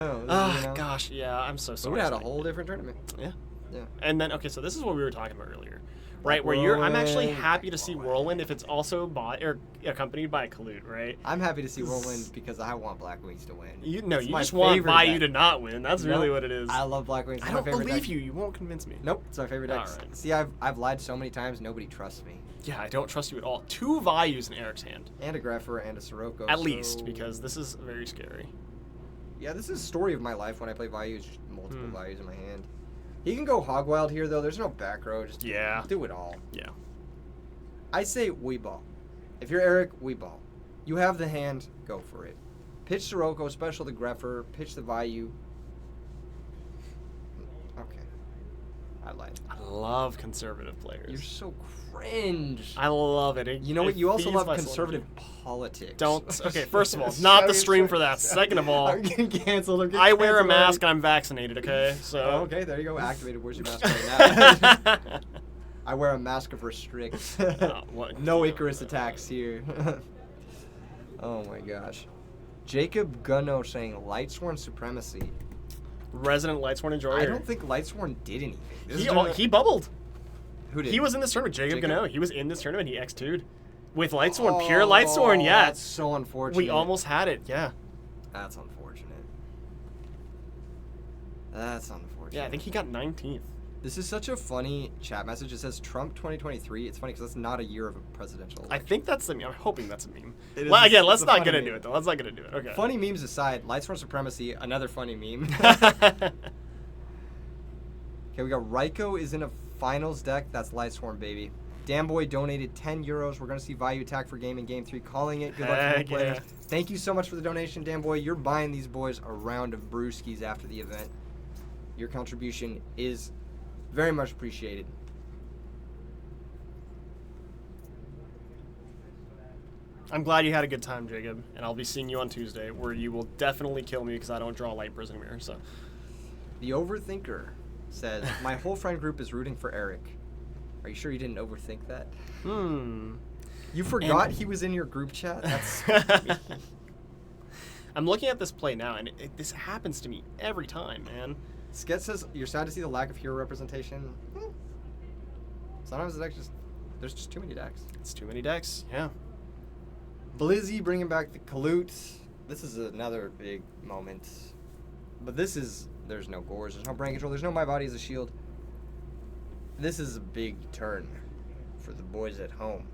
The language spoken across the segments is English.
Gosh, yeah, I'm so sorry. We had a whole different tournament. Yeah. Yeah. And then, okay, so this is what we were talking about earlier, right? Where I'm actually happy to see Whirlwind if it's also bought or accompanied by a Kalute, right? I'm happy to see Whirlwind because I want Blackwings to win. You just want Vayu to not win. That's really what it is. I love Blackwings. I don't believe you. You won't convince me. Nope, it's my favorite deck. Right. See, I've lied so many times, nobody trusts me. Yeah, I don't trust you at all. 2 Vayus in Eric's hand. And a Greffer and a Sirocco. At least, because this is very scary. Yeah, this is the story of my life when I play Vayu. It's just multiple Vayus in my hand. He can go hog wild here, though. There's no back row. Just do it all. Yeah. I say we ball. If you're Eric, we ball. You have the hand, go for it. Pitch Sirocco, special the Greffer, pitch the Vayu. Okay. I lied. I love conservative players. You're so cringe. I love it. You know what? You also love conservative politics. Okay, first of all, it's not the stream for that. Second of all, I'm getting canceled. I wear a mask and I'm vaccinated, okay? So. Okay, there you go. Activated. Where's your mask right now? I wear a mask of restrict. No Icarus attacks here. Oh my gosh. Jacob Gunno saying Lightsworn Supremacy. Resident Lightsworn enjoyer. I don't think Lightsworn did anything. He bubbled. Who did? He was in this tournament. Jacob Gunno. He was in this tournament. He X2'd. With Lightsworn. Pure Lightsworn, yeah. That's so unfortunate. We almost had it, yeah. That's unfortunate. That's unfortunate. Yeah, I think he got 19th. This is such a funny chat message. It says Trump 2023. It's funny because that's not a year of a presidential election. I think that's the meme. I'm hoping that's a meme. Again, let's not get into it, though. Let's not get into it. Okay. Funny memes aside, Lightsworn Supremacy, another funny meme. Okay, we got Raiko is in a finals deck. That's Lightsworn, baby. Damboy donated 10 euros. We're going to see Vayu attack for game in game 3. Calling it. Good luck to the players. Thank you so much for the donation, Damboy. You're buying these boys a round of brewskis after the event. Your contribution is very much appreciated. I'm glad you had a good time, Jacob, and I'll be seeing you on Tuesday, where you will definitely kill me because I don't draw Light Prison Mirror. So, the Overthinker says, "My whole friend group is rooting for Eric." Are you sure you didn't overthink that? You forgot he was in your group chat? That's. I'm looking at this play now, and this happens to me every time, man. Sket says, you're sad to see the lack of hero representation. Sometimes the deck's there's just too many decks. It's too many decks, yeah. Blizzy bringing back the Kalute. This is another big moment. But there's no Gores, there's no Brain Control, there's no My Body as a Shield. This is a big turn for the boys at home.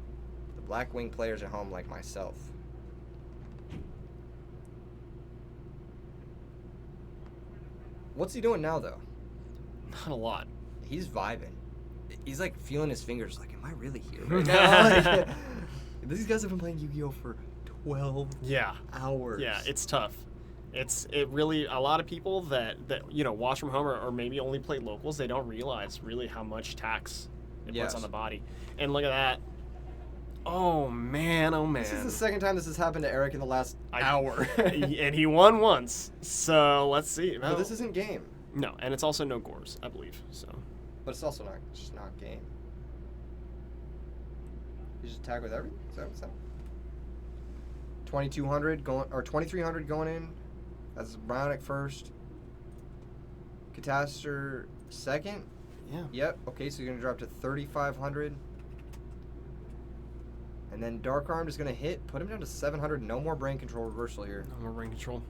The Blackwing players at home like myself. What's he doing now, though? Not a lot. He's vibing. He's like feeling his fingers like, am I really here right now? These guys have been playing Yu-Gi-Oh! For 12 hours. Yeah, it's tough. It really, a lot of people that watch from home or maybe only play locals, they don't realize really how much tax it puts on the body. And look at that. Oh man. This is the second time this has happened to Eric in the last hour. And he won once. So let's see. No, this isn't game. No, and it's also no Gores, I believe. So. But it's also just not game. You just tag with everything? Is that what's up? 2200 going, or 2300 going in. That's Brownick first. Catastor second. Yeah. Yep. Okay, so you're gonna drop to 3500. And then Dark Armed is gonna hit, put him down to 700. No more Brain Control reversal here. No more Brain Control.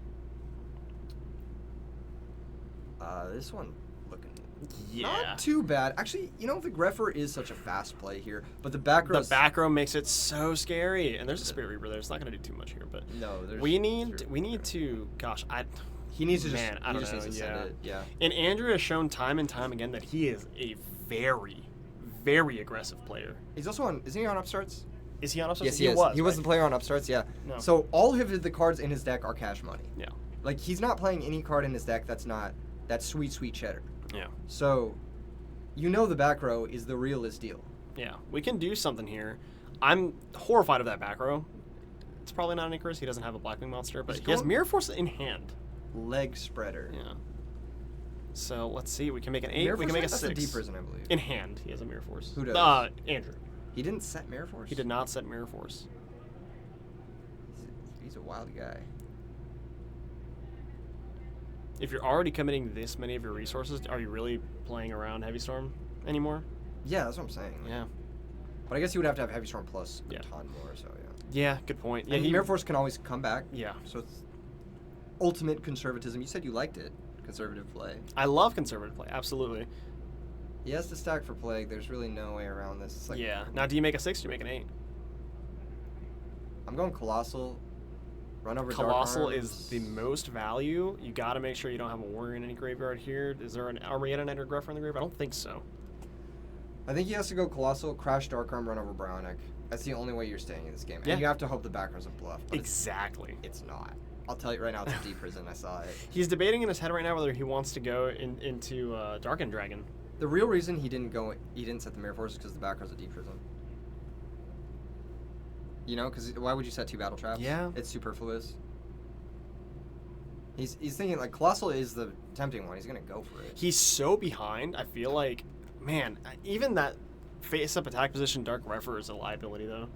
This one looking not too bad. Actually, the Greffer is such a fast play here, but the back row makes it so scary. And there's a Spirit Reaper there. It's not going to do too much here, but no, we need to. Gosh, he needs to I don't know. Needs to send it. Yeah. And Andrew has shown time and time again that he is a very, very aggressive player. He's also on. Isn't he on Upstarts? Is he on Upstarts? Yes, he is. He was the player on Upstarts. Yeah. No. So all of the cards in his deck are cash money. Yeah. Like he's not playing any card in his deck that's sweet cheddar. Yeah. So, the back row is the realest deal. Yeah, we can do something here. I'm horrified of that back row. It's probably not an Icarus. He doesn't have a Blackwing monster, but he has Mirror Force in hand. Leg spreader. Yeah. So let's see. We can make an 8. We can make a 6. That's a Deep Prison, I believe. In hand, he has a Mirror Force. Who does? Andrew. He didn't set Mirror Force? He did not set Mirror Force. He's a wild guy. if you're already committing this many of your resources, are you really playing around Heavy Storm anymore? Yeah, that's what I'm saying. Yeah. But I guess you would have to have Heavy Storm plus a Yeah. ton more, so yeah. Yeah, good point. Yeah, And Mirror Force can always come back. Yeah. So it's ultimate conservatism. You said you liked it. Conservative play. I love conservative play, absolutely. He has to stack for Plague. There's really no way around this. It's like, Yeah. Now, do you make a 6 or do you make an 8? I'm going Colossal. Run over Colossal Dark is the most value. You got to make sure you don't have a warrior in any graveyard here. Is there an RBET and Gruffer in the grave? I don't think so. I think he has to go Colossal, Crash Dark Arm, run over Brownic. That's the only way you're staying in this game. Yeah. And you have to hope the back row's a bluff. But Exactly. it's not. I'll tell you right now, it's a deep prison. I saw it. He's debating in his head right now whether he wants to go into Darkened Dragon. The real reason he didn't set the Mirror Force is because the back row's a deep prison. You know, because why would you set 2 battle traps? Yeah. It's superfluous. He's thinking, like, Colossal is the tempting one. He's going to go for it. He's so behind. I feel like, man, even that face-up attack position Dark Refer is a liability, though.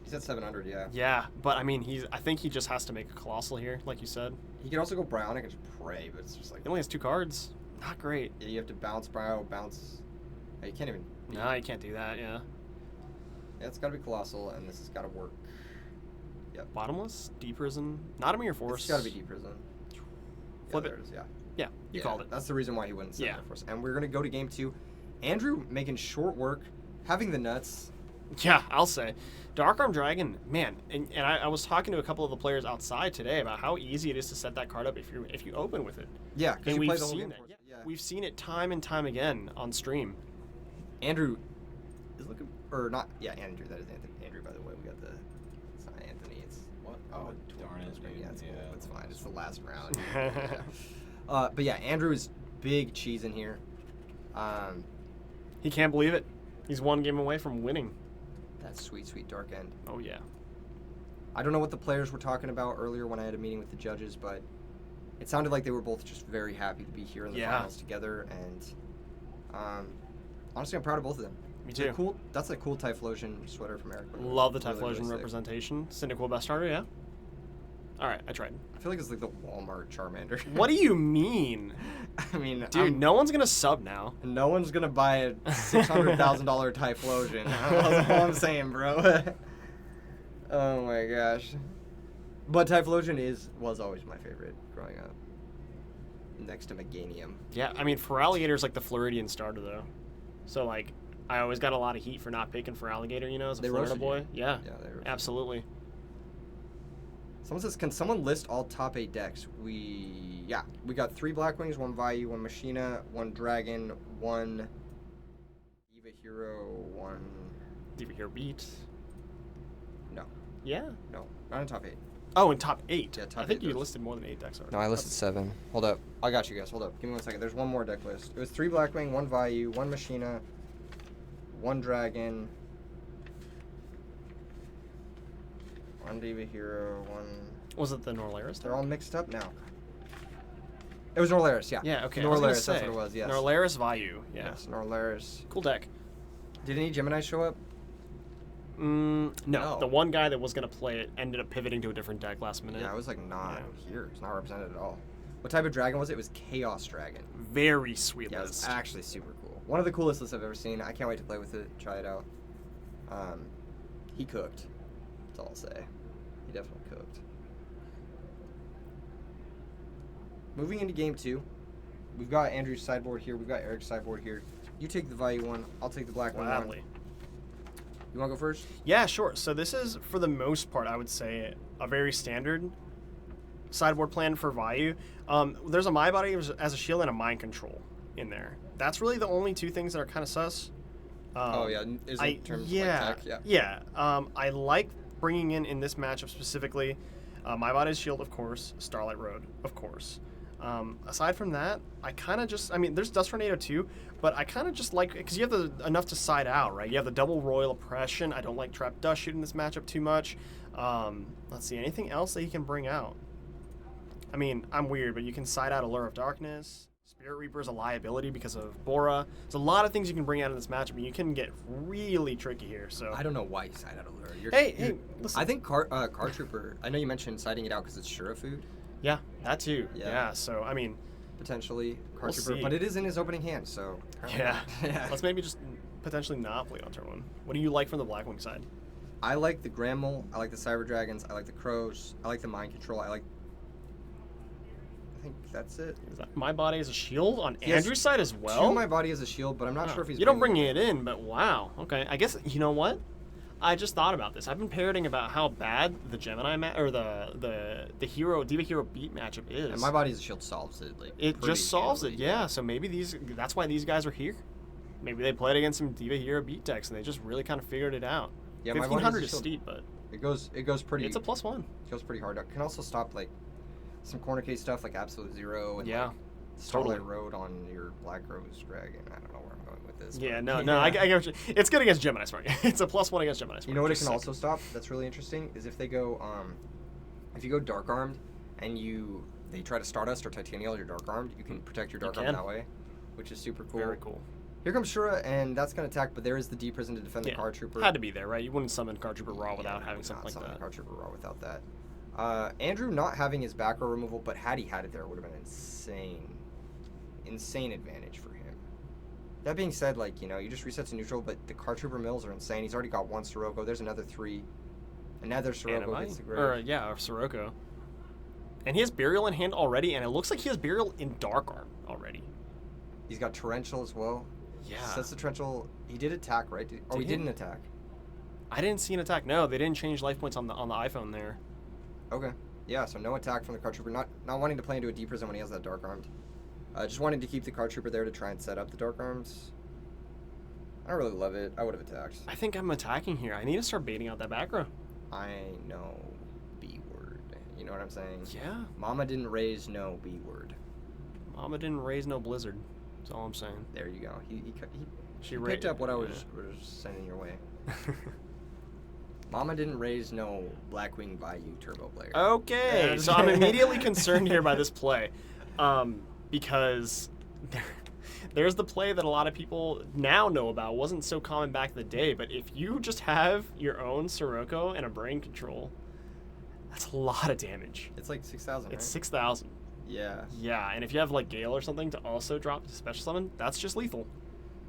He's at 700, yeah. Yeah, but, I mean, I think he just has to make a Colossal here, like you said. He could also go Brownic and just pray, but it's just like... He only has 2 cards. Not great. Yeah, you have to bounce Brow, bounce... Oh, you can't even... No, you can't do that, yeah. Yeah, it's got to be Colossal, and this has got to work. Yep. Bottomless, Deep Prison, not a Mirror Force. It's got to be Deep Prison. Flip yeah, it. there is, yeah. Yeah, you called it. That's the reason why he wouldn't set Yeah. Mirror Force. And we're going to go to game 2. Andrew making short work, having the nuts. Yeah, I'll say. Dark Arm Dragon, man, and I was talking to a couple of the players outside today about how easy it is to set that card up if you open with it. Yeah, because And you play we've the whole seen game. that. Yeah. We've seen it time and time again on stream. Andrew is looking... Or not... Yeah, Andrew. That is Anthony. Andrew, by the way. We got the... It's not Anthony. It's... What? Oh, darn it, dude. Yeah, it's cool. Yeah. It's fine. It's the last round. But yeah, Andrew is big cheese in here. He can't believe it. He's 1 game away from winning. That sweet, sweet dark end. Oh, yeah. I don't know what the players were talking about earlier when I had a meeting with the judges, but it sounded like they were both just very happy to be here in the finals together. And honestly, I'm proud of both of them. Me too. That's a cool Typhlosion sweater from Eric. Love the Really, Typhlosion really sick. representation. Cyndaquil best starter, yeah. All right, I tried. I feel like it's like the Walmart Charmander. What do you mean? I mean, Dude, no one's going to sub now. No one's going to buy a $600,000 Typhlosion. That's all I'm saying, bro. Oh my gosh. But Typhlosion was always my favorite growing up. Next to Meganium. Yeah, I mean, Feraligator's like the Floridian starter, though. So, like, I always got a lot of heat for not picking Feraligator, you know, as a Florida boy. Yeah, absolutely. Someone says, can someone list all top 8 decks? We got 3 Blackwings, 1 Vayu, 1 Machina, 1 Dragon, 1 Diva Hero, 1... Diva Hero Beat? No. Yeah? No, not in top 8. Oh, in top 8? Yeah, top 8. I think you listed more than 8 decks already. No, I listed 7. Hold up. I got you guys. Hold up. Give me 1 second. There's one more deck list. It was 3 Blackwing, 1 Vayu, 1 Machina, 1 Dragon, 1 Diva Hero, 1... Was it the Norlaris deck? They're all mixed up now. It was Norlaris, yeah. Yeah, okay. Norlaris, that's what it was, yes. Norlaris Vayu, yeah. Yes, Norlaris. Cool deck. Did any Gemini show up? No. The one guy that was going to play it ended up pivoting to a different deck last minute. Yeah, I was like, not here. It's not represented at all. What type of dragon was it? It was Chaos Dragon. Very sweet list. list. It's actually super cool. One of the coolest lists I've ever seen. I can't wait to play with it, try it out. He cooked. That's all I'll say. He definitely cooked. Moving into game 2, we've got Andrew's sideboard here. We've got Eric's sideboard here. You take the Vayu one. I'll take the black one. Gladly. You want to go first? Yeah, sure. So this is, for the most part, I would say, a very standard sideboard plan for Vayu. There's a My Body as a shield and a Mind Control in there. That's really the only 2 things that are kind of sus. In terms of like tech? Yeah. I like bringing in this matchup specifically, My Body's Shield, of course, Starlight Road, of course. Aside from that, I kind of just, there's Dust Tornado too, but I kind of just like, because you have enough to side out, right? You have the double Royal Oppression. I don't like Trap Dust shooting this matchup too much. Let's see, anything else that he can bring out? I'm weird, but you can side out Allure of Darkness. Spirit Reaper is a liability because of Bora. There's a lot of things you can bring out in this matchup, and you can get really tricky here. So I don't know why you side out Allure. Hey, listen. I think Card Trooper, I know you mentioned siding it out because it's Shura food. Yeah, that too. Yeah, so, potentially card We'll trooper, see. but it is in his opening hand, so Yeah. yeah. Let's maybe just potentially not play on turn 1. What do you like from the Blackwing side? I like the Grand Mole, I like the Cyber Dragons, I like the Crows, I like the Mind Control, I think that's it. Is that my body as a shield on He has Andrew's side as well? To my body as a shield, but I'm not sure if he's. You don't bring it in, but wow. Okay, I guess you know what? I just thought about this. I've been parroting about how bad the Gemini or the hero Diva Hero beat matchup is. And my body as a shield solves it. Like it just solves it, yeah. So maybe that's why these guys are here. Maybe they played against some Diva Hero beat decks and they just really kind of figured it out. Yeah, 1500 is steep, but it goes pretty. It's a +1. It goes pretty hard. It can also stop like some corner case stuff like Absolute Zero and yeah, like Starlight Road on your Black Rose Dragon. I don't know where I'm going with this. Yeah, no, I get what you. It's good against Gemini Smart. It's a +1 against Gemini Smart. You know what it can also stop? That's really interesting. Is if they go, if you go Dark Armed and they try to Stardust or Titanial, you're Dark Armed. You can protect your Dark Armed that way, which is super cool. Very cool. Here comes Shura, and that's going to attack, but there is the D Prison to defend the Card Trooper. Had to be there, right? You wouldn't summon Card Trooper Raw without having something like that. Card Trooper Raw without that. Andrew not having his back row removal, but had he had it there, it would have been insane advantage for him. That being said, like, you just reset to neutral, but the Card Trooper mills are insane. He's already got 1 Sirocco. There's another 3. Another Sirocco hits the grave. Or Sirocco. And he has Burial in hand already, and it looks like he has Burial in Dark Arm already. He's got Torrential as well. Yeah. Sets the Torrential. He did attack, right? He didn't attack. I didn't see an attack. No, they didn't change life points on the iPhone there. Okay. Yeah, so no attack from the Card Trooper. Not wanting to play into a D Prison when he has that Dark Armed. Just wanting to keep the Card Trooper there to try and set up the Dark Arms. I don't really love it. I would have attacked. I think I'm attacking here. I need to start baiting out that back row. I know B word. You know what I'm saying? Yeah. Mama didn't raise no B word. Mama didn't raise no Blizzard. That's all I'm saying. There you go. He She picked up what I was sending your way. Mama didn't raise no Blackwing Vayu Turbo player. Okay, so I'm immediately concerned here by this play, because there's the play that a lot of people now know about. Wasn't so common back in the day, but if you just have your own Sirocco and a brain control, that's a lot of damage. It's like 6,000. It's right? 6,000. Yeah. Yeah, and if you have like Gale or something to also drop the special summon, that's just lethal.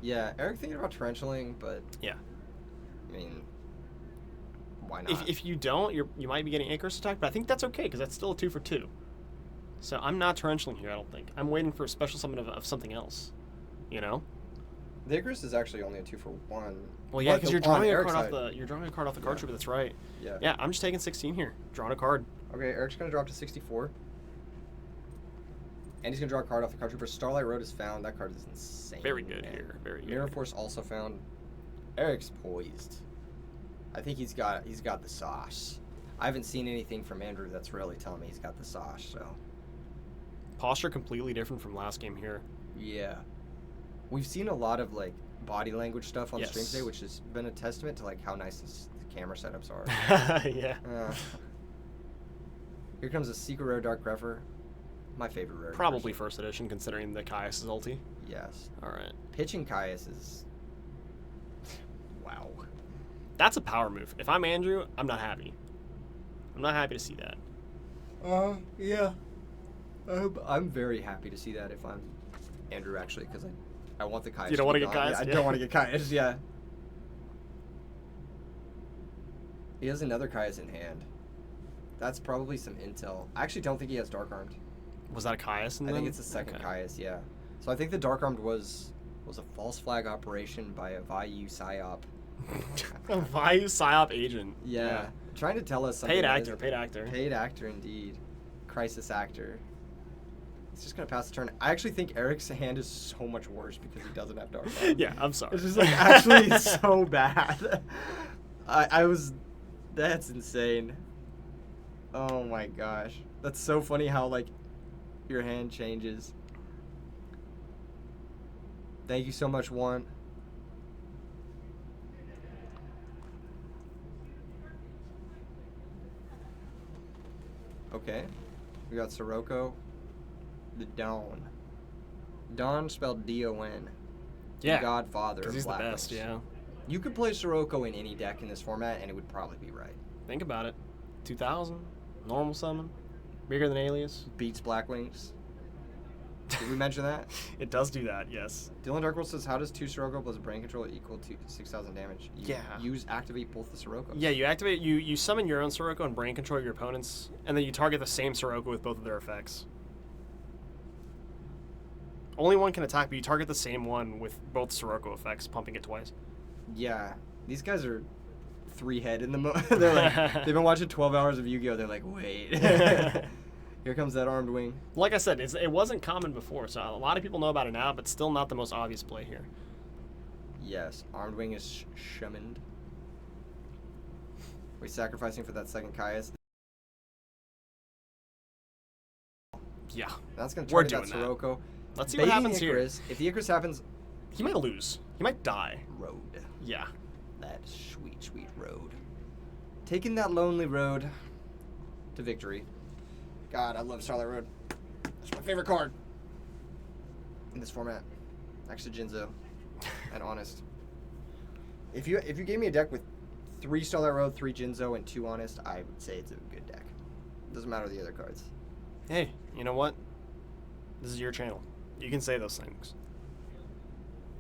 Yeah, Eric thinking about Torrentialing, but yeah, I mean, why not? If you don't, you might be getting Icarus attack, but I think that's okay because that's still a 2 for 2. So I'm not Torrentialing here. I don't think. I'm waiting for a special summon of something else. You know. The Icarus is actually only a 2 for 1. Well, yeah, because you're drawing a card off the card Yeah. trooper. That's right. Yeah. Yeah, I'm just taking 16 here. Drawing a card. Okay, Eric's gonna drop to 64. And he's gonna draw a card off the card trooper. Starlight Road is found. That card is insane. Very good man. here. Very good. Mirror Force also found. Eric's poised. I think he's got the sauce. I haven't seen anything from Andrew that's really telling me he's got the sauce. So. Posture completely different from last game here. Yeah. We've seen a lot of like body language stuff on stream Yes. today, which has been a testament to like how nice the camera setups are. Yeah. Here comes a Secret Rare Dark Grepher. My favorite rare. Probably first edition, considering the Caius' ulti. Yes. All right. Pitching Caius is. Wow. That's a power move. If I'm Andrew, I'm not happy. I'm not happy to see that. Yeah. I'm very happy to see that if I'm Andrew, actually, because I want the Caius. You don't want to be get gone. Caius? Yeah, I don't want to get Caius, yeah. He has another Caius in hand. That's probably some intel. I actually don't think he has Dark Armed. Was that a Caius? I think it's a second Caius, yeah. So I think the Dark Armed was a false flag operation by a Vayu PsyOp. A Vayu PsyOp agent. Yeah. Trying to tell us something. Paid actor. Paid actor, indeed. Crisis actor. He's just going to pass the turn. I actually think Eric's hand is so much worse because he doesn't have Dark Armed. Yeah, I'm sorry. It's just like actually so bad. That's insane. Oh my gosh. That's so funny how like your hand changes. Thank you so much, Juan. Okay. We got Sirocco. The Dawn. Dawn spelled D-O-N. Yeah. The Godfather of He's the Blackwings. best, yeah. You could play Sirocco in any deck in this format, and it would probably be right. Think about it. 2,000, normal summon, bigger than Alias. Beats Blackwings. we mention that? It does do that, yes. Dylan Darkworld says, how does 2 Sirocco plus brain control equal to 6,000 damage? Activate both the Siroccos. Yeah, you summon your own Sirocco and brain control your opponent's, and then you target the same Sirocco with both of their effects. Only one can attack, but you target the same one with both Sirocco effects, pumping it twice. Yeah, these guys are 3-head in the they're like, they've been watching 12 hours of Yu-Gi-Oh! They're like, wait. Here comes that armed wing. Like I said, it wasn't common before, so a lot of people know about it now, but still not the most obvious play here. Yes, armed wing is summoned. We're sacrificing for that second Caius. Yeah. That's going to target that doing Sirocco. Let's see what happens Icarus. here. If the Icarus happens... He might lose. He might die. Road. Yeah. That sweet, sweet road. Taking that lonely road to victory. God, I love Starlight Road. That's my favorite card in this format. Next to Jinzo and Honest. If you gave me a deck with 3 Starlight Road, 3 Jinzo, and 2 Honest, I would say it's a good deck. Doesn't matter the other cards. Hey, you know what? This is your channel. You can say those things.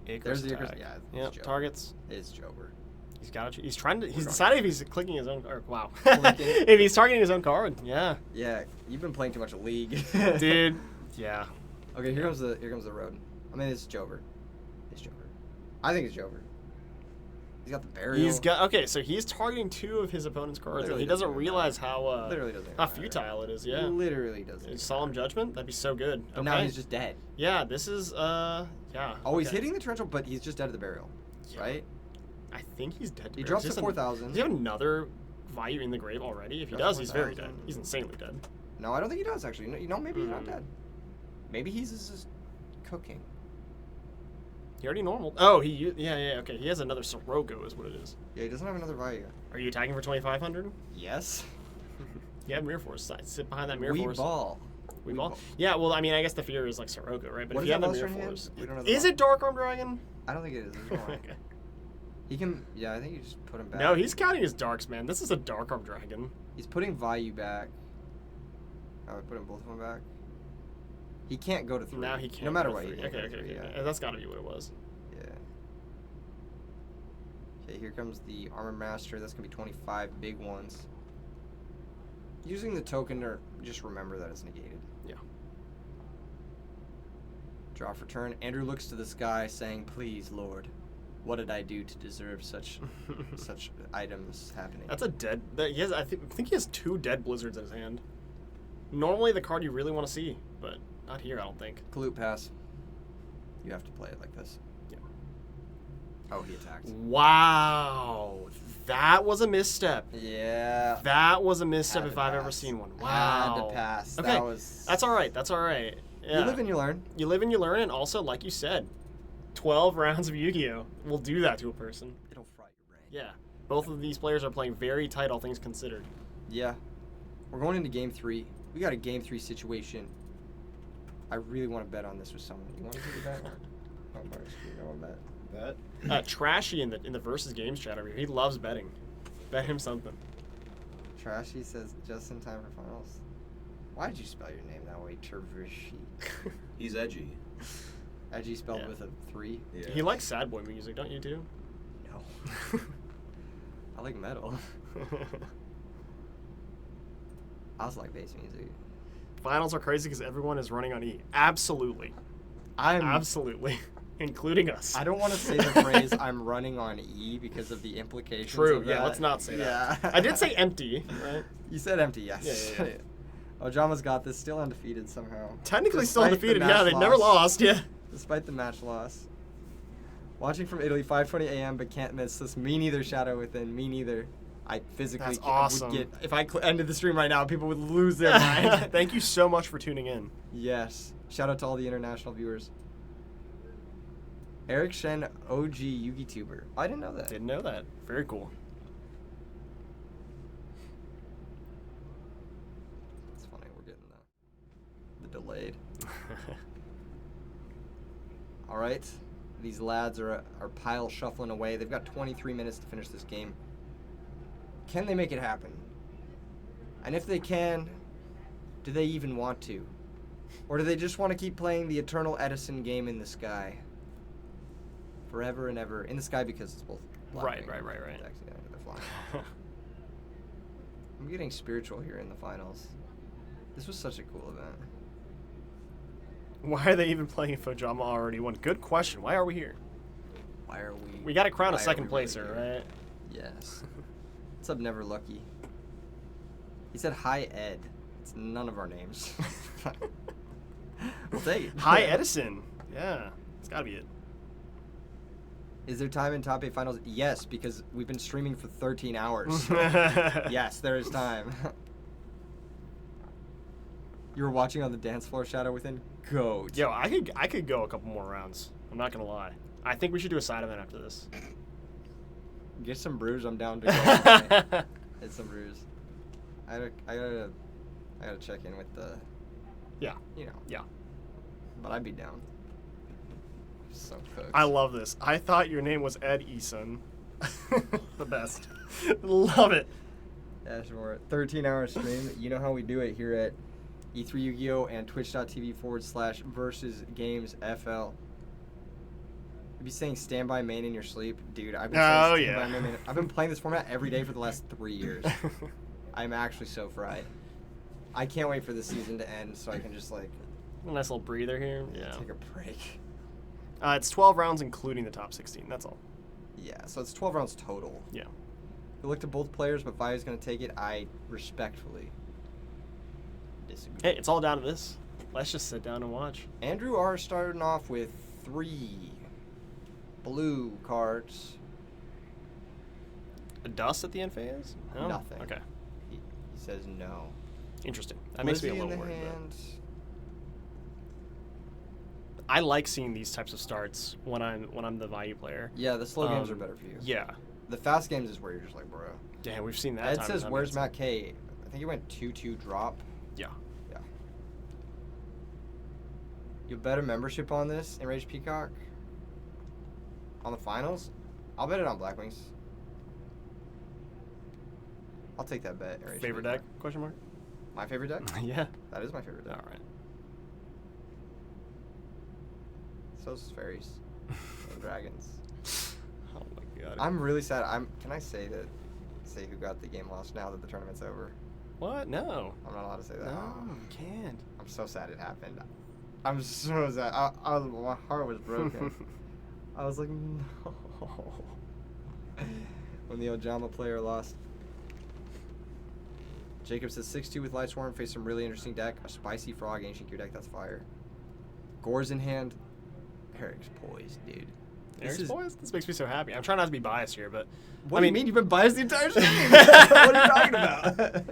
There's the Icarus. Yeah, targets. It's Jover. He's got it. He's trying to. He's decided if he's clicking his own. Or, wow. If he's targeting his own card, yeah. Yeah, you've been playing too much League, dude. Yeah. Okay, here comes the road. I mean, it's Jover. It's Jover. I think it's Jover. He's got the burial. Okay, so he's targeting 2 of his opponent's cards. He doesn't realize how futile it is. Yeah. Literally doesn't. Solemn Judgment. That'd be so good. Okay. Now he's just dead. Yeah. This is yeah. Oh, he's hitting the torrential, but he's just dead at the burial, right? I think he's dead. He drops to 4,000. Does he have another Vayu in the grave already? If he does, he's very dead. He's insanely dead. No, I don't think he does, actually. You know, maybe he's not dead. Maybe he's just cooking. He already normal. Oh, okay. He has another Sirocco is what it is. Yeah, he doesn't have another Vayu. Are you attacking for 2,500? Yes. You have Mirror Force. Sit behind that Mirror Force. We ball. Yeah, well, I mean, I guess the fear is like Sirocco, right? But what if you have the Mirror Force... Is it Dark Arm Dragon? I don't think it is. Okay. He can... Yeah, I think you just put him back. No, he's counting his Darks, man. This is a Dark Arm Dragon. He's putting Vayu back. Oh, we're putting both of them back? He can't go to 3. Now he can't. No matter what. Okay. Yeah. That's got to be what it was. Yeah. Okay, here comes the Armor Master. That's going to be 25 big ones. Using the token, or just remember that it's negated. Yeah. Draw for turn. Andrew looks to the sky, saying, "Please, Lord, what did I do to deserve such items happening?" That's a dead. I think he has 2 dead blizzards in his hand. Normally, the card you really want to see, but not here. I don't think. Kalute pass. You have to play it like this. Yeah. Oh, he attacked. Wow, that was a misstep. Yeah. That was a misstep if I've ever seen one. Wow. Had to pass. Okay. That's all right. Yeah. You live and you learn. You live and you learn, and also, like you said, 12 rounds of Yu-Gi-Oh! Will do that to a person. It'll fry your brain. Yeah. Both of these players are playing very tight, all things considered. Yeah. We're going into Game 3. We got a Game 3 situation. I really want to bet on this with someone. You want to take a bet? Oh, Mark, you know bet? Trashy in the versus games chat over here. He loves betting. Bet him something. Trashy says just in time for finals. Why did you spell your name that way, Tervishi? He's edgy. Edgy spelled with a 3? Yeah. He likes sad boy music, don't you too? No. I like metal. I also like bass music. Finals are crazy because everyone is running on E. Absolutely. Absolutely. Including us. I don't want to say the phrase "I'm running on E" because of the implications. True. Of yeah. that. Let's not say that. Yeah. I did say empty. Right. You said empty. Yes. Yeah. Ojama's got this. Still undefeated somehow. Technically still undefeated. Yeah. They never lost. Yeah. Despite the match loss. Watching from Italy, 5:20 a.m. but can't miss this. Me neither. Shadow Within. Me neither. I physically would get. If I ended the stream right now, people would lose their mind. Thank you so much for tuning in. Yes. Shout out to all the international viewers. Eric Shen, OG Yugi tuber. I didn't know that. Didn't know that. Very cool. It's funny. We're getting the delayed. All right. These lads are pile shuffling away. They've got 23 minutes to finish this game. Can they make it happen? And if they can, do they even want to? Or do they just want to keep playing the eternal Edison game in the sky? Forever and ever. In the sky because it's both. Right. Decks, yeah, they're flying. I'm getting spiritual here in the finals. This was such a cool event. Why are they even playing if Ojama already won? Good question. Why are we here? Why are we? We got to crown a second placer, really right? Yes. What's up, Never Lucky? He said, hi, Ed. It's none of our names. We'll take it. Hi, Edison. Yeah, it's got to be it. Is there time in top 8 finals? Yes, because we've been streaming for 13 hours. Yes, there is time. You were watching on the dance floor, Shadow Within? Goat. Yo, I could go a couple more rounds. I'm not going to lie. I think we should do a side event after this. Get some brews, I'm down to go. Get some brews. I gotta check in with the... Yeah. You know. Yeah. But I'd be down. So cooked. I love this. I thought your name was Edison. The best. Love it. Yeah, sure. 13-hour stream. You know how we do it here at E3 Yu-Gi-Oh! And twitch.tv/versusgamesfl. You'd be saying standby main in your sleep. Dude, I've been saying standby main. I've been playing this format every day for the last 3 years. I'm actually so fried. I can't wait for the season to end so I can just, like... A nice little breather here. Yeah. Take a break. It's 12 rounds including the top 16. That's all. Yeah, so it's 12 rounds total. Yeah. We looked at both players, but Vayu's going to take it. I respectfully disagree. Hey, it's all down to this. Let's just sit down and watch. Andrew R. starting off with 3 blue cards. A dust at the end phase? No? Nothing. Okay. He says no. Interesting. That makes me a little worried. Hand. I like seeing these types of starts when I'm the Vayu player. Yeah, the slow games are better for you. Yeah. The fast games is where you're just like, bro. Damn, we've seen that. Ed says, where's Matt K? I think he went 2-2 drop. Yeah. Yeah. You bet a membership on this, Enraged Peacock? On the finals? I'll bet it on Blackwings. I'll take that bet. Enraged Favorite Peacock. deck? Question mark. My favorite deck? Yeah. That is my favorite deck. All right. So's fairies and dragons. Oh my god. I'm really sad. Can I say who got the game lost now that the tournament's over? What? No. I'm not allowed to say that. No, you can't. I'm so sad it happened. I'm so sad. My heart was broken. I was like, no. When the Ojama player lost. Jacob says 6-2 with Light Swarm. Face some really interesting deck. A spicy frog ancient gear deck. That's fire. Gore's in hand. Eric's poised, dude. Eric's poised? This makes me so happy. I'm trying not to be biased here, but... What do you mean? You've been biased the entire stream. What are you talking about?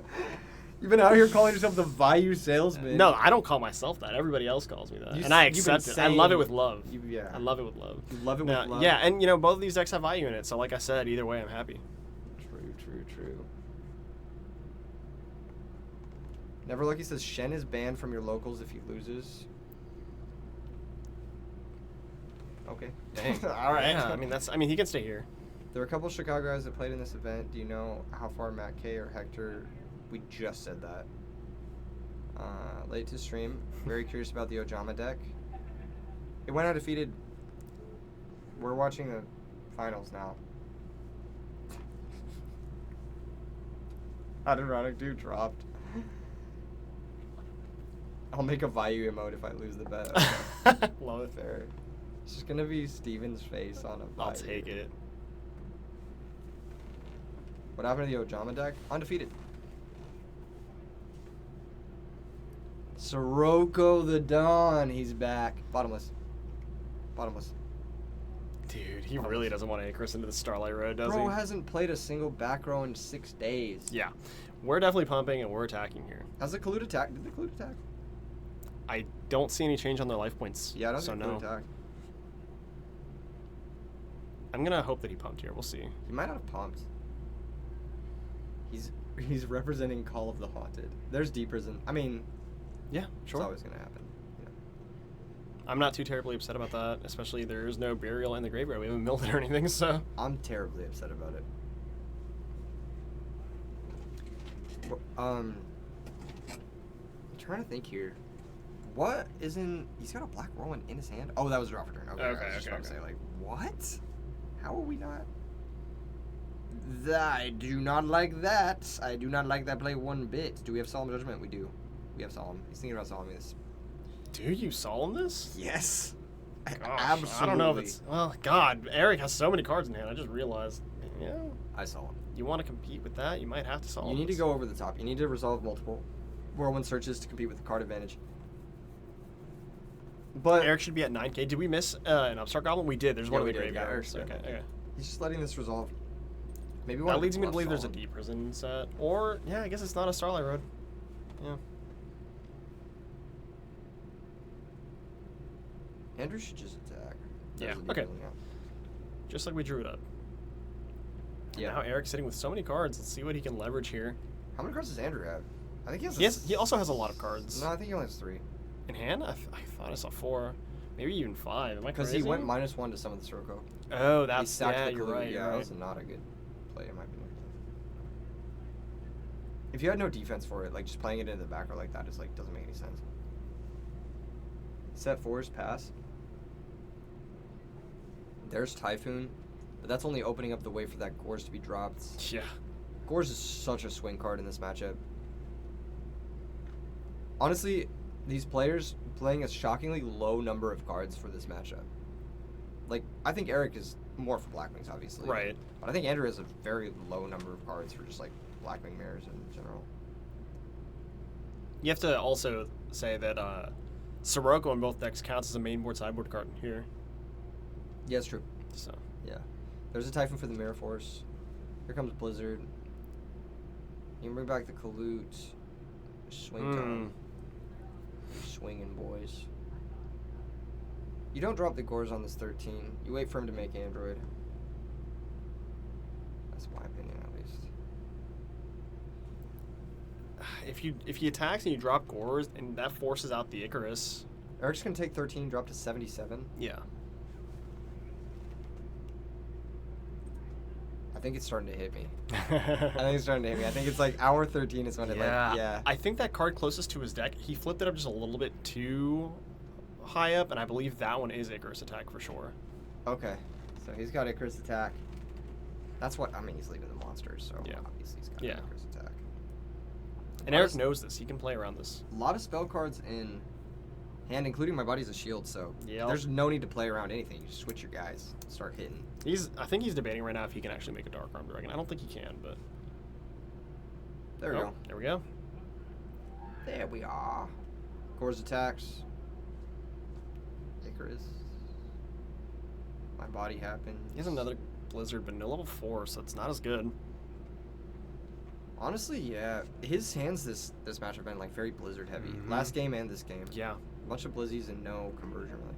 You've been out here calling yourself the Vayu salesman. No, I don't call myself that. Everybody else calls me that. And I accept it. I love it with love. Yeah. I love it with love. You love it with love? Yeah, and, both of these decks have Vayu in it, so like I said, either way, I'm happy. True. Never Lucky says Shen is banned from your locals if he loses. Okay. Dang. All right. Yeah, he can stay here. There were a couple of Chicago guys that played in this event. Do you know how far Matt K or Hector? We just said that. Late to stream. Very curious about the Ojama deck. It went undefeated. We're watching the finals now. Ironic dude dropped. I'll make a Vayu emote if I lose the bet. Love it. Fair. It's just gonna be Steven's face on a Vayu. I'll take it. What happened to the Ojama deck? Undefeated. Sirocco the Dawn, he's back. Bottomless. Dude, he really doesn't want to anchor us into the Starlight Road, does he? Bro hasn't played a single back row in 6 days. Yeah. We're definitely pumping and we're attacking here. How's the Kalut attack? Did the Kalut attack? I don't see any change on their life points. Yeah, I don't so think no. Kalut attacked. I'm going to hope that he pumped here. We'll see. He might not have pumped. He's representing Call of the Haunted. There's deep prison. I mean, yeah, sure. It's always going to happen. Yeah. I'm not too terribly upset about that, especially there is no burial in the graveyard. We haven't milled it or anything, so. I'm terribly upset about it. I'm trying to think here. What isn't... He's got a Black Whirlwind in his hand? Oh, that was a draw for turn. Okay, Okay, I was just okay, about to say, like, what? How are we not... I do not like that. I do not like that play one bit. Do we have Solemn Judgment? We do. We have Solemn. He's thinking about Solemn this. Do you solemn this? Yes. Gosh, Absolutely. I don't know if it's... Well, God, Eric has so many cards in hand. I just realized. Yeah. I Solemn. You want to compete with that? You might have to solemn. You need to go over the top. You need to resolve multiple Whirlwind searches to compete with the card advantage. But Eric should be at 9K. Did we miss an Upstart Goblin? We did. There's one in the graveyard. graveyard. Okay. He's just letting this resolve. Maybe That leads me to believe there's a deep prison set. Or, yeah, I guess it's not a Starlight Road. Yeah. Andrew should just attack. Yeah, okay. Just like we drew it up. Yeah. Now Eric's sitting with so many cards. Let's see what he can leverage here. How many cards does Andrew have? I think He also has a lot of cards. No, I think he only has 3. In hand? I thought I saw 4. Maybe even 5. Am I crazy? Because he went -1 to some of the Sirocco. Oh, that's... Yeah, you're right. Yeah, that was not a good play in my opinion. If you had no defense for it, like just playing it into the back row like that is like doesn't make any sense. Set 4's pass. There's Typhoon, but that's only opening up the way for that Gores to be dropped. Yeah. Gores is such a swing card in this matchup. Honestly, these players playing a shockingly low number of cards for this matchup. Like, I think Eric is more for Blackwings, obviously. Right. But I think Andrew has a very low number of cards for just, like, Blackwing mirrors in general. You have to also say that Sirocco in both decks counts as a main board sideboard card here. Yeah, it's true. So. Yeah. There's a Typhoon for the Mirror Force. Here comes Blizzard. You can bring back the Kalut. Swing tone. Swinging, boys. You don't drop the Gores on this 13. You wait for him to make Android. That's my opinion, at least. If he attacks and you drop Gores, and that forces out the Icarus. Eric's gonna take 13, drop to 77. Yeah. I think it's starting to hit me. I think it's like hour 13 is when it yeah. I think that card closest to his deck, he flipped it up just a little bit too high up, and I believe that one is Icarus attack for sure. Okay. So he's got Icarus attack. That's what, I mean, he's leaving the monsters, so yeah. Obviously he's got Icarus attack. And Eric knows this. He can play around this. A lot of spell cards in hand, including My Body's a Shield, so there's no need to play around anything. You just switch your guys, start hitting. I think he's debating right now if he can actually make a Dark Arm Dragon. I don't think he can, but... There we go. There we go. There we are. Gores attacks. Icarus. My Body happens. He has another Blizzard, but no level 4, so it's not as good. Honestly, yeah. His hands this match have been like very Blizzard heavy. Last game and this game. Yeah. A bunch of Blizzies and no conversion really.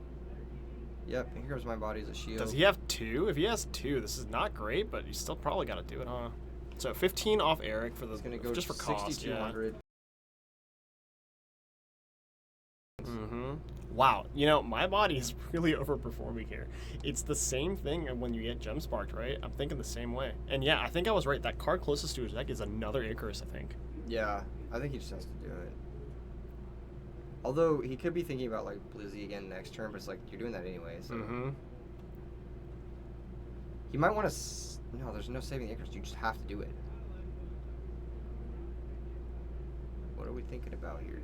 Yep, here comes My Body as a shield. Does he have 2? If he has 2, this is not great, but you still probably got to do it, huh? So 15 off Eric for the It's gonna go just for cost. 6,200. Wow, you know, My Body is really overperforming here. It's the same thing when you get Gem Sparked, right? I'm thinking the same way. And yeah, I think I was right. That card closest to his deck is another Icarus, I think. Yeah, I think he just has to do it. Although he could be thinking about like Blizzy again next turn, but it's like you're doing that anyway. So he might want to. No, there's no saving the Icarus. You just have to do it. What are we thinking about here?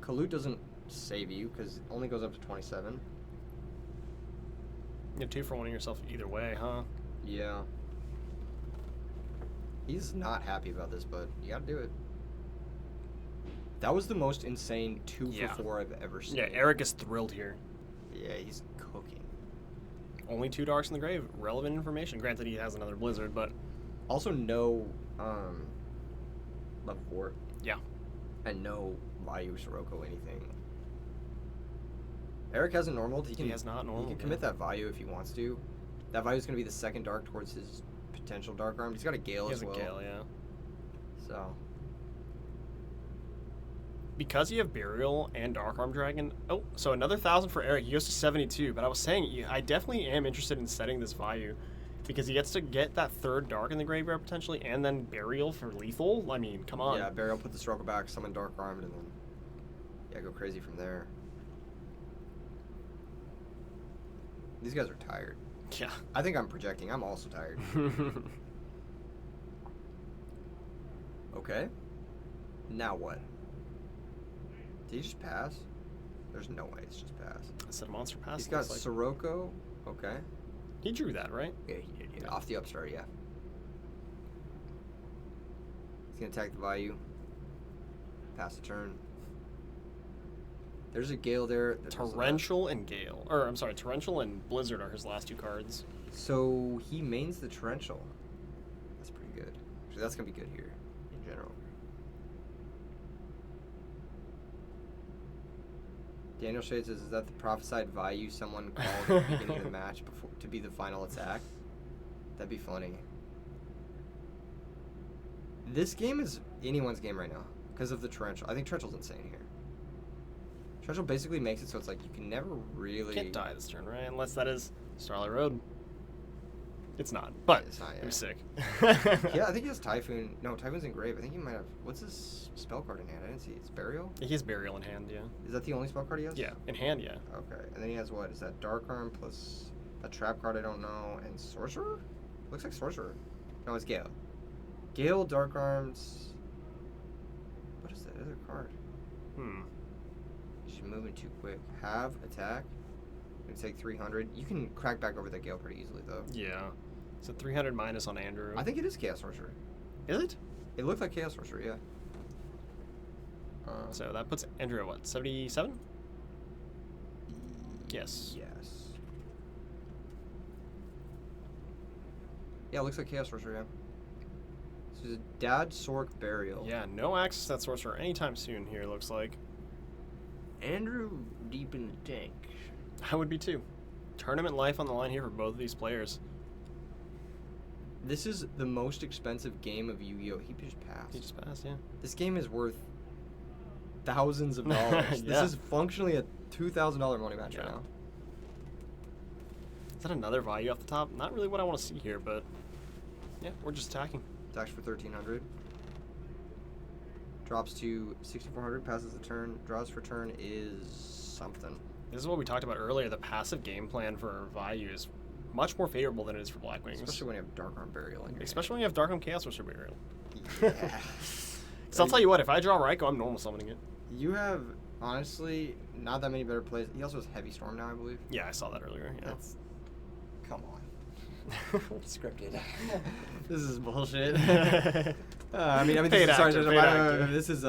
Kalut doesn't save you because it only goes up to 27. You have 2 for 1 yourself either way, huh? Yeah. He's not happy about this, but you gotta do it. That was the most insane 2 for 4 I've ever seen. Yeah, Eric is thrilled here. Yeah, he's cooking. Only 2 Darks in the grave. Relevant information. Granted, he has another Blizzard, but... Also, no level 4. Yeah. And no Vayu, Sirocco, anything. Eric hasn't normaled. He has not normaled. He can commit that Vayu if he wants to. That Vayu is going to be the second Dark towards his potential Dark Arm. He's got a Gale as well. He has a Gale, yeah. So... Because you have Burial and Dark Arm Dragon... Oh, so another 1,000 for Eric. He goes to 72. But I was saying, I definitely am interested in setting this Vayu. because he gets to get that third dark in the graveyard potentially, and then burial for lethal. I mean, come on. Yeah, burial, put the struggle back, summon dark armed, and then go crazy from there. These guys are tired. Yeah. I think I'm projecting. I'm also tired. Okay. Now what? Did he just pass? There's no way it's just pass. Is it a monster pass? He's got Sirocco. Okay. He drew that, right? Yeah, he did. Yeah. Off the upstart, yeah. He's going to attack the Vayu. Pass the turn. There's a Gale there. Torrential and Gale. Or, I'm sorry, Torrential and Blizzard are his last 2 cards. So he mains the Torrential. That's pretty good. So that's going to be good here in general. Daniel Shade says, is that the prophesied Vayu someone called at the beginning of the match before to be the final attack? That'd be funny. This game is anyone's game right now because of the Torrential. I think Torrential's insane here. Torrential basically makes it so it's like you can never really... Can't die this turn, right? Unless that is Starlight Road. It's not, but it's not, it was sick. Yeah, I think he has Typhoon. No, Typhoon's in grave. I think he might have... What's his spell card in hand? I didn't see it. It's Burial? He has Burial in hand, yeah. Is that the only spell card he has? Yeah, in hand, yeah. Okay, and then he has what? Is that Dark Arm plus a trap card I don't know, and Sorcerer? Looks like Sorcerer. No, it's Gale. Gale, Dark Arms... What is that other card? She's moving too quick. Have, attack. Gonna take 300. You can crack back over that Gale pretty easily, though. Yeah. It's a 300 minus on Andrew. I think it is Chaos Sorcerer. Is it? It looked like Chaos Sorcerer, yeah. So that puts Andrew at what, 77? Yes. Yes. Yeah, it looks like Chaos Sorcerer, yeah. This is a Dad Sork Burial. Yeah, no access to that sorcerer anytime soon here, looks like. Andrew deep in the tank. I would be too. Tournament life on the line here for both of these players. This is the most expensive game of Yu-Gi-Oh! He just passed. He just passed, yeah. This game is worth thousands of dollars. Yeah. This is functionally a $2,000 money match right now. Is that another Vayu off the top? Not really what I want to see here, but yeah, we're just attacking. Attacks for 1,300. Drops to 6,400, passes the turn. Draws for turn is something. This is what we talked about earlier. The passive game plan for Vayu is much more favorable than it is for Blackwings. Especially when you have Dark Arm Burial in your Especially when you have Dark Arm Chaos Sorcerer Burial. Yeah. So I'll tell you what, if I draw Raikou, I'm normal summoning it. You have, honestly, not that many better plays. He also has Heavy Storm now, I believe. Yeah, I saw that earlier. Yeah. Come on. Scripted. This is bullshit. This is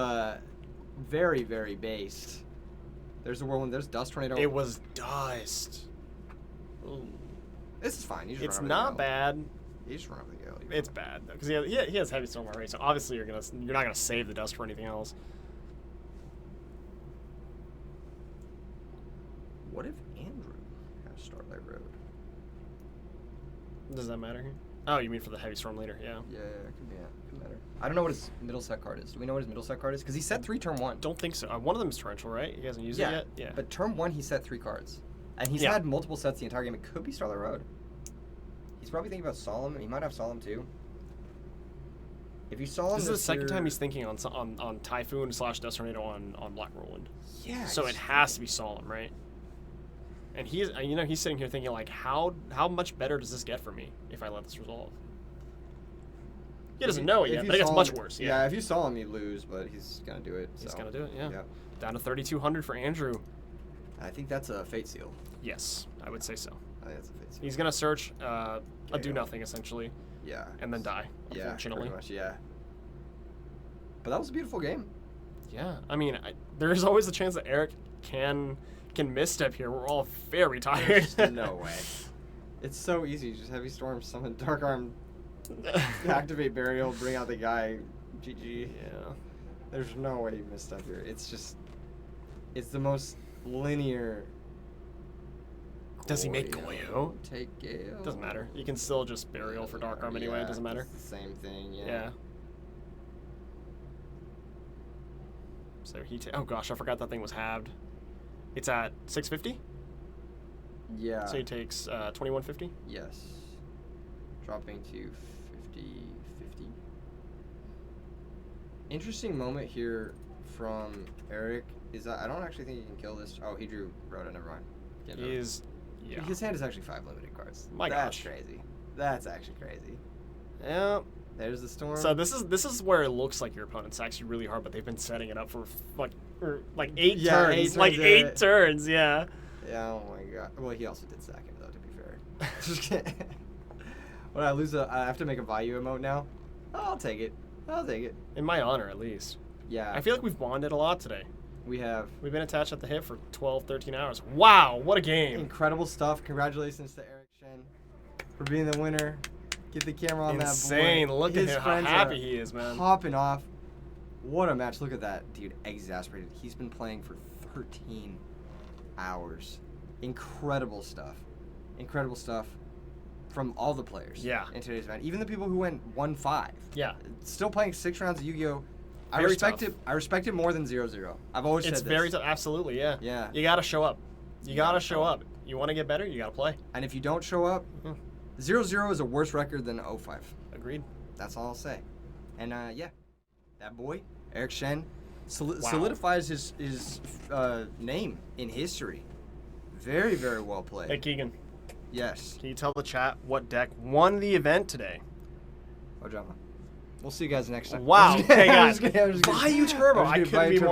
very, very based. There's a whirlwind. There's Dust Tornado. It was Dust. Ooh. This is fine. It's not bad. You just run over the Gale. It's bad though, because he has Heavy Storm already. So obviously you're not gonna save the Dust for anything else. What if Andrew has Starlight Road? Does that matter here? Oh, you mean for the Heavy Storm later? Yeah. Yeah, it could be. Yeah, it could matter. I don't know what his middle set card is. Do we know what his middle set card is? Because he set 3 turn 1. Don't think so. One of them is Torrential, right? He hasn't used it yet? Yeah. But turn 1, he set 3 cards. And he's had multiple sets the entire game. It could be Starlight Road. He's probably thinking about Solemn. He might have Solemn too. If you Solemn this is the second time he's thinking on Typhoon / Dust Tornado on Black Whirlwind. Yeah. So it has to be Solemn, right? And he's sitting here thinking like, how much better does this get for me if I let this resolve? He doesn't know it yet, but it gets much worse. Yeah, if you Solemn, you lose, but he's gonna do it. He's gonna do it. Yeah. Yep. Down to 3,200 for Andrew. I think that's a Fate Seal. Yes, I would say so. I think that's a Fate Seal. He's gonna search a do nothing essentially. Yeah. And then die. Unfortunately. Pretty much. Yeah. But that was a beautiful game. Yeah, I mean, there's always a chance that Eric can misstep here. We're all very tired. No way. It's so easy. Just Heavy Storm, summon Dark Arm, activate Burial, bring out the guy. GG. Yeah. There's no way you misstep here. It's the most linear. Does he make Goyo? Take Gale. Doesn't matter. You can still just Burial for Dark Arm anyway. It doesn't matter. It's the same thing. Yeah. So oh gosh, I forgot that thing was halved. It's at 650. Yeah. So he takes 2150. Yes. dropping to 50. Interesting moment here from Eric is that I don't actually think he can kill this. Oh, he drew Rhoda. Never mind. Yeah. His hand is actually 5 limited cards. That's crazy. That's actually crazy. Yeah. There's the storm. So this is where it looks like your opponent's actually really hard, but they've been setting it up for like 8 turns. Like 8 turns, yeah. Yeah, oh my god. Well, he also did sack him, though, to be fair. Just kidding. When I lose I have to make a Vayu emote now. I'll take it. In my honor, at least. Yeah. I feel like we've bonded a lot today. We've been attached at the hip for 12, 13 hours. Wow, what a game. Incredible stuff. Congratulations to Eric Shen for being the winner. Get the camera on Insane. that boy. Look at him, how happy he is, man. Popping off. What a match. Look at that, dude. Exasperated. He's been playing for 13 hours. Incredible stuff from all the players in today's event. Even the people who went 1-5. Yeah. Still playing 6 rounds of Yu-Gi-Oh! I respect it more than 0-0. I've always said this. It's very tough. Absolutely, yeah. Yeah. You got to show up. You got to show up. You want to get better, you got to play. And if you don't show up, 0-0 is a worse record than 0-5. Agreed. That's all I'll say. And, that boy, Eric Shen, solidifies his name in history. Very, very well played. Hey, Keegan. Yes. Can you tell the chat what deck won the event today? Oh, drama. We'll see you guys next time. Wow. Hey, guys. Vayu Turbo. I couldn't be more